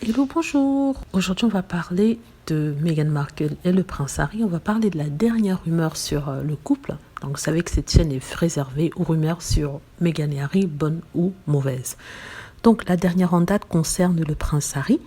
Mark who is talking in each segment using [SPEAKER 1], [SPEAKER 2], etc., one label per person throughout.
[SPEAKER 1] Hello, bonjour. Aujourd'hui, on va parler de Meghan Markle et le prince Harry. On va parler de la dernière rumeur sur le couple. Donc, vous savez que cette chaîne est réservée aux rumeurs sur Meghan et Harry, bonnes ou mauvaises. Donc, la dernière en date concerne le prince Harry.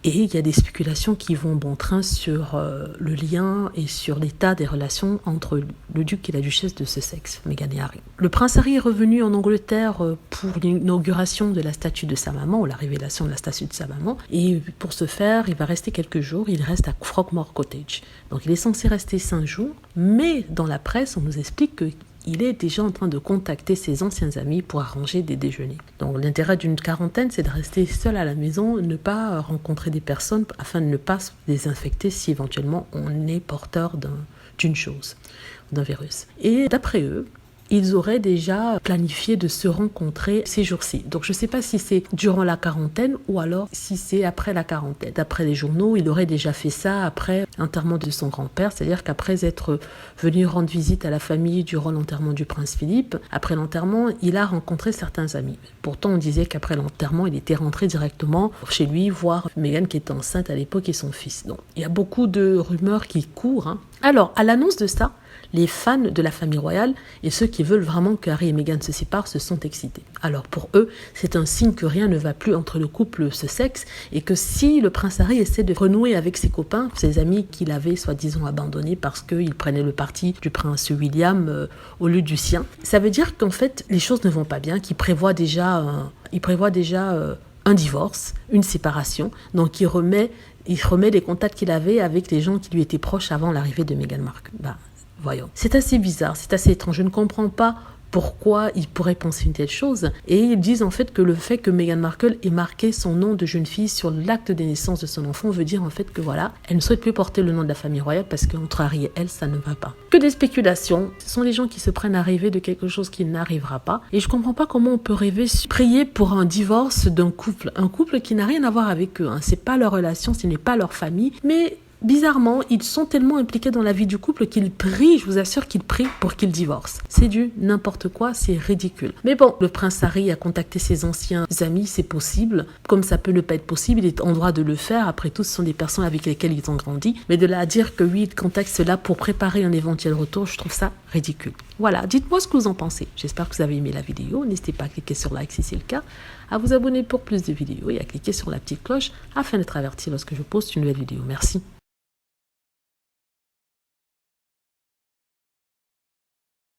[SPEAKER 1] Et il y a des spéculations qui vont bon train sur le lien et sur l'état des relations entre le duc et la duchesse de Sussex, Meghan et Harry. Le prince Harry est revenu en Angleterre pour l'inauguration de la statue de sa maman, ou la révélation de la statue de sa maman. Et pour ce faire, il va rester quelques jours. Il reste à Frogmore Cottage. Donc il est censé rester 5 jours. Mais dans la presse, on nous explique que il est déjà en train de contacter ses anciens amis pour arranger des déjeuners. Donc l'intérêt d'une quarantaine, c'est de rester seul à la maison, ne pas rencontrer des personnes afin de ne pas se désinfecter si éventuellement on est porteur d'une chose, d'un virus. Et d'après eux, ils auraient déjà planifié de se rencontrer ces jours-ci. Donc je ne sais pas si c'est durant la quarantaine ou alors si c'est après la quarantaine. D'après les journaux, il aurait déjà fait ça après l'enterrement de son grand-père, c'est-à-dire qu'après être venu rendre visite à la famille durant l'enterrement du prince Philippe, après l'enterrement, il a rencontré certains amis. Pourtant, on disait qu'après l'enterrement, il était rentré directement chez lui voir Meghan qui était enceinte à l'époque et son fils. Donc il y a beaucoup de rumeurs qui courent. Alors, à l'annonce de ça, les fans de la famille royale et ceux qui veulent vraiment que Harry et Meghan se séparent se sont excités. Alors pour eux, c'est un signe que rien ne va plus entre le couple Sussex et que si le prince Harry essaie de renouer avec ses copains, ses amis qu'il avait soi-disant abandonnés parce qu'ils prenaient le parti du prince William au lieu du sien, ça veut dire qu'en fait les choses ne vont pas bien, qu'il prévoit déjà un divorce, une séparation, donc il remet les contacts qu'il avait avec les gens qui lui étaient proches avant l'arrivée de Meghan Markle. Voyons. C'est assez bizarre, c'est assez étrange. Je ne comprends pas pourquoi ils pourraient penser une telle chose. Et ils disent en fait que le fait que Meghan Markle ait marqué son nom de jeune fille sur l'acte de naissance de son enfant veut dire en fait que voilà, elle ne souhaite plus porter le nom de la famille royale parce qu'entre Harry et elle, ça ne va pas. Que des spéculations. Ce sont des gens qui se prennent à rêver de quelque chose qui n'arrivera pas. Et je comprends pas comment on peut prier pour un divorce d'un couple. Un couple qui n'a rien à voir avec eux. C'est pas leur relation, ce n'est pas leur famille. Mais bizarrement, ils sont tellement impliqués dans la vie du couple qu'ils prient, je vous assure qu'ils prient pour qu'ils divorcent. C'est du n'importe quoi, c'est ridicule. Mais bon, le prince Harry a contacté ses anciens amis, c'est possible. Comme ça peut ne pas être possible, il est en droit de le faire. Après tout, ce sont des personnes avec lesquelles ils ont grandi. Mais de là à dire que oui, il contacte cela pour préparer un éventuel retour, je trouve ça ridicule. Voilà, dites-moi ce que vous en pensez. J'espère que vous avez aimé la vidéo. N'hésitez pas à cliquer sur like si c'est le cas, à vous abonner pour plus de vidéos et à cliquer sur la petite cloche afin d'être averti lorsque je poste une nouvelle vidéo. Merci.